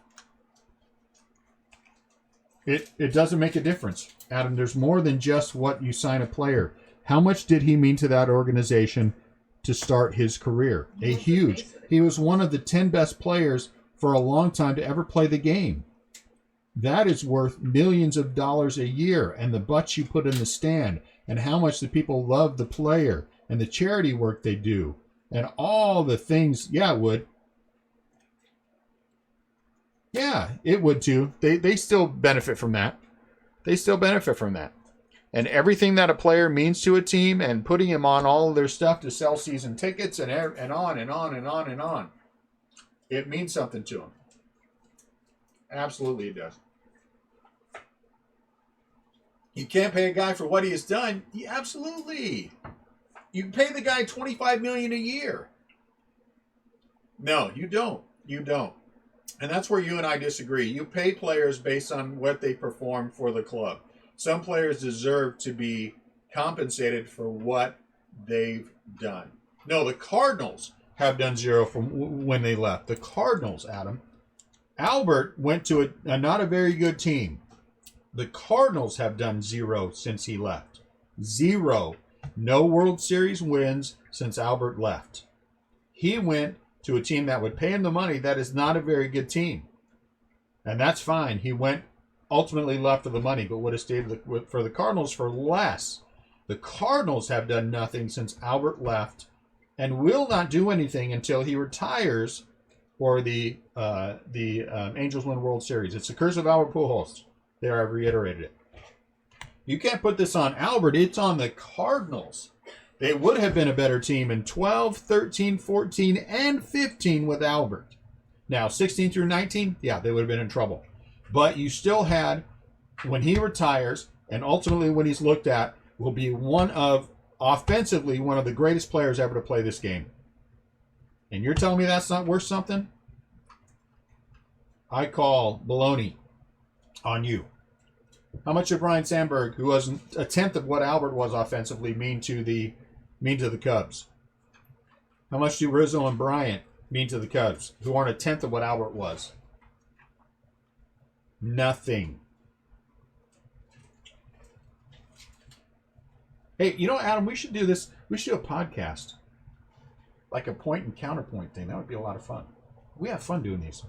It doesn't make a difference, Adam. There's more than just what you sign a player. How much did he mean to that organization to start his career? A huge. He was one of the 10 best players for a long time to ever play the game. That is worth millions of dollars a year, and the butts you put in the stand, and how much the people love the player, and the charity work they do, and all the things. Yeah, it would. Yeah, it would too. They still benefit from that. They still benefit from that. And everything that a player means to a team and putting him on all of their stuff to sell season tickets and on and on and on and on. It means something to him. Absolutely it does. You can't pay a guy for what he has done. Yeah, absolutely. You can pay the guy $25 million a year. No, you don't. You don't. And that's where you and I disagree. You pay players based on what they perform for the club. Some players deserve to be compensated for what they've done. No, the Cardinals have done zero from when they left. The Cardinals, Adam. Albert went to a not a very good team. The Cardinals have done zero since he left. Zero. No World Series wins since Albert left. He went to a team that would pay him the money that is not a very good team. And that's fine. He went ultimately left for the money, but would have stayed for the Cardinals for less. The Cardinals have done nothing since Albert left and will not do anything until he retires or the Angels win World Series. It's the curse of Albert Pujols. There, I've reiterated it. You can't put this on Albert. It's on the Cardinals. They would have been a better team in 12, 13, 14, and 15 with Albert. Now, 16 through 19, yeah, they would have been in trouble. But you still had, when he retires, and ultimately when he's looked at, will be offensively, one of the greatest players ever to play this game. And you're telling me that's not worth something? I call baloney on you. How much did Brian Sandberg, who was a tenth of what Albert was offensively, mean to the Cubs? How much do Rizzo and Bryant mean to the Cubs, who aren't a tenth of what Albert was? Nothing. Hey, you know, Adam, we should do this. We should do a podcast. Like a point and counterpoint thing. That would be a lot of fun. We have fun doing these.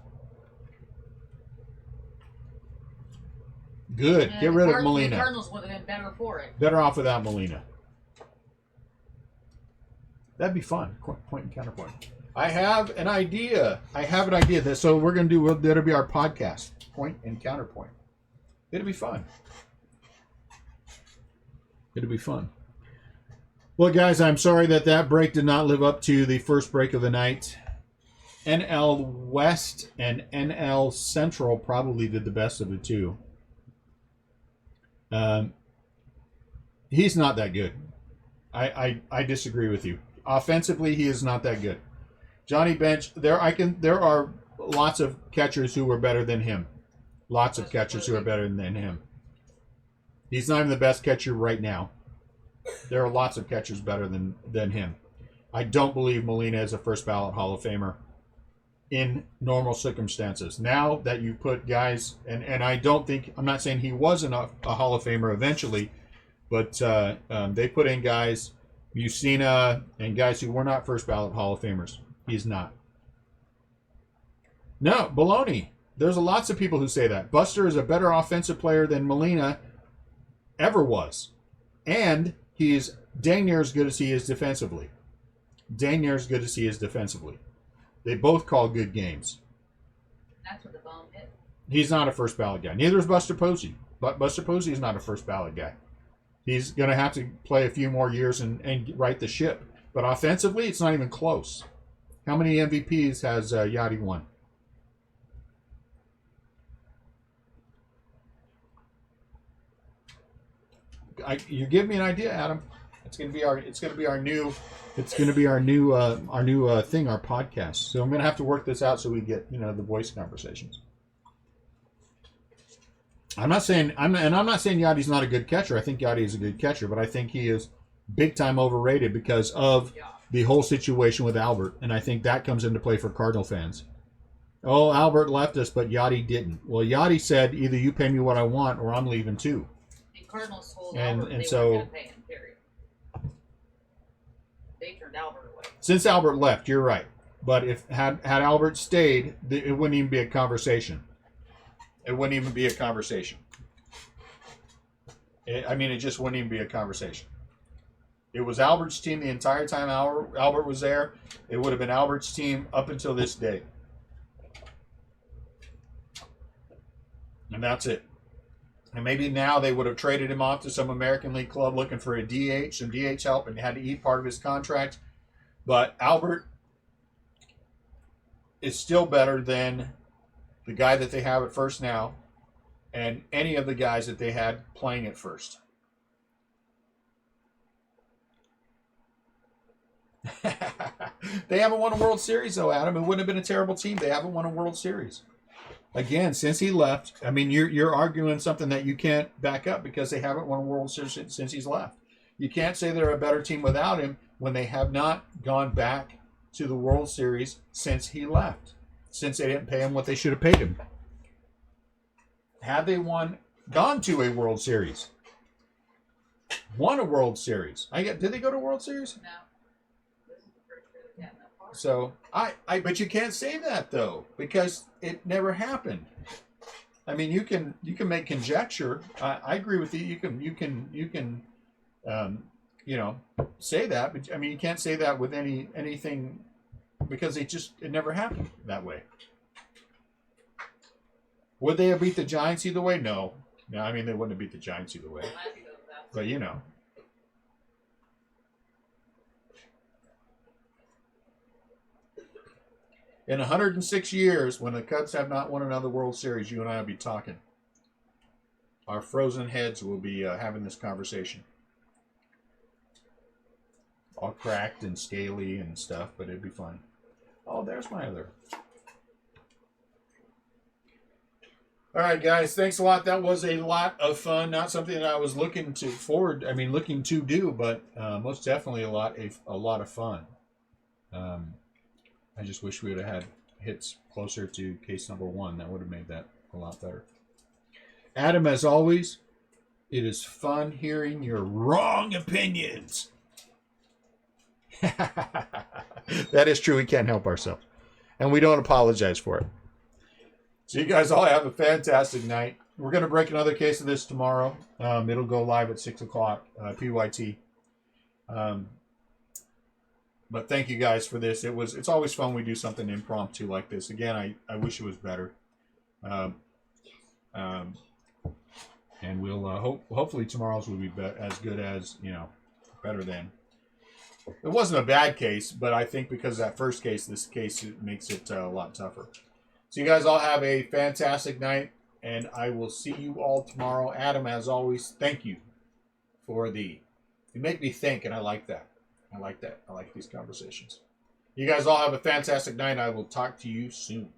Good. Get rid of Molina. The Cardinals would have been better for it. Better off without Molina. That'd be fun. Point and counterpoint. I have an idea. So we're going to do, that'll be our podcast. Point and counterpoint. It'll be fun. It'll be fun. Well, guys, I'm sorry that break did not live up to the first break of the night. NL West and NL Central probably did the best of the two. He's not that good. I disagree with you. Offensively, he is not that good. Johnny Bench, there are lots of catchers who were better than him. Lots of catchers who are better than him. He's not even the best catcher right now. There are lots of catchers better than him. I don't believe Molina is a first ballot Hall of Famer in normal circumstances. Now that you put guys, and I don't think, I'm not saying he wasn't a Hall of Famer eventually, but they put in guys, Mussina, and guys who were not first ballot Hall of Famers. He's not. No, baloney. There's lots of people who say that. Buster is a better offensive player than Molina ever was. And he's dang near as good as he is defensively. Dang near as good as he is defensively. They both call good games. That's what the bone hit. He's not a first ballot guy. Neither is Buster Posey. But Buster Posey is not a first ballot guy. He's going to have to play a few more years and right the ship. But offensively, it's not even close. How many MVPs has Yachty won? You give me an idea, Adam. It's going to be our new thing, our podcast. So I'm going to have to work this out so we get the voice conversations. I'm not saying Yachty's not a good catcher. I think Yachty is a good catcher, but I think he is big time overrated because of the whole situation with Albert, and I think that comes into play for Cardinal fans. Oh, Albert left us, but Yachty didn't. Well, Yachty said either you pay me what I want or I'm leaving too. Cardinals told and Albert so weren't going to pay him, period. They turned Albert away. Since Albert left, you're right. But if had Albert stayed, it wouldn't even be a conversation. It wouldn't even be a conversation. It just wouldn't even be a conversation. It was Albert's team the entire time Albert was there. It would have been Albert's team up until this day. And that's it. And maybe now they would have traded him off to some American League club looking for a DH, some DH help, and had to eat part of his contract. But Albert is still better than the guy that they have at first now and any of the guys that they had playing at first. They haven't won a World Series, though, Adam. It wouldn't have been a terrible team. They haven't won a World Series. Again, since he left, I mean, you're arguing something that you can't back up because they haven't won a World Series since he's left. You can't say they're a better team without him when they have not gone back to the World Series since he left, since they didn't pay him what they should have paid him. Had they gone to a World Series, won a World Series. Did they go to a World Series? No. This is the first year they've gotten that far. So but you can't say that though because it never happened. I mean, you can make conjecture. I agree with you. You can say that, but I mean, you can't say that with anything because it never happened that way. Would they have beat the Giants either way? No. No, I mean, they wouldn't have beat the Giants either way. But you know. In 106 years, when the Cubs have not won another World Series, you and I will be talking. Our frozen heads will be having this conversation. All cracked and scaly and stuff, but it'd be fun. Oh, there's my other. All right, guys. Thanks a lot. That was a lot of fun. Not something that I was looking to do, but most definitely a lot of fun. I just wish we would have had hits closer to case number 1. That would have made that a lot better. Adam, as always, it is fun hearing your wrong opinions. That is true. We can't help ourselves. And we don't apologize for it. So you guys all have a fantastic night. We're going to break another case of this tomorrow. It'll go live at 6 o'clock, PYT. But thank you guys for this. It's always fun we do something impromptu like this. Again, I wish it was better. And we'll hopefully tomorrow's will be as good as, better than. It wasn't a bad case, but I think because of that first case, this case makes it a lot tougher. So you guys all have a fantastic night, and I will see you all tomorrow. Adam, as always, thank you for you make me think, and I like that. I like that. I like these conversations. You guys all have a fantastic night. I will talk to you soon.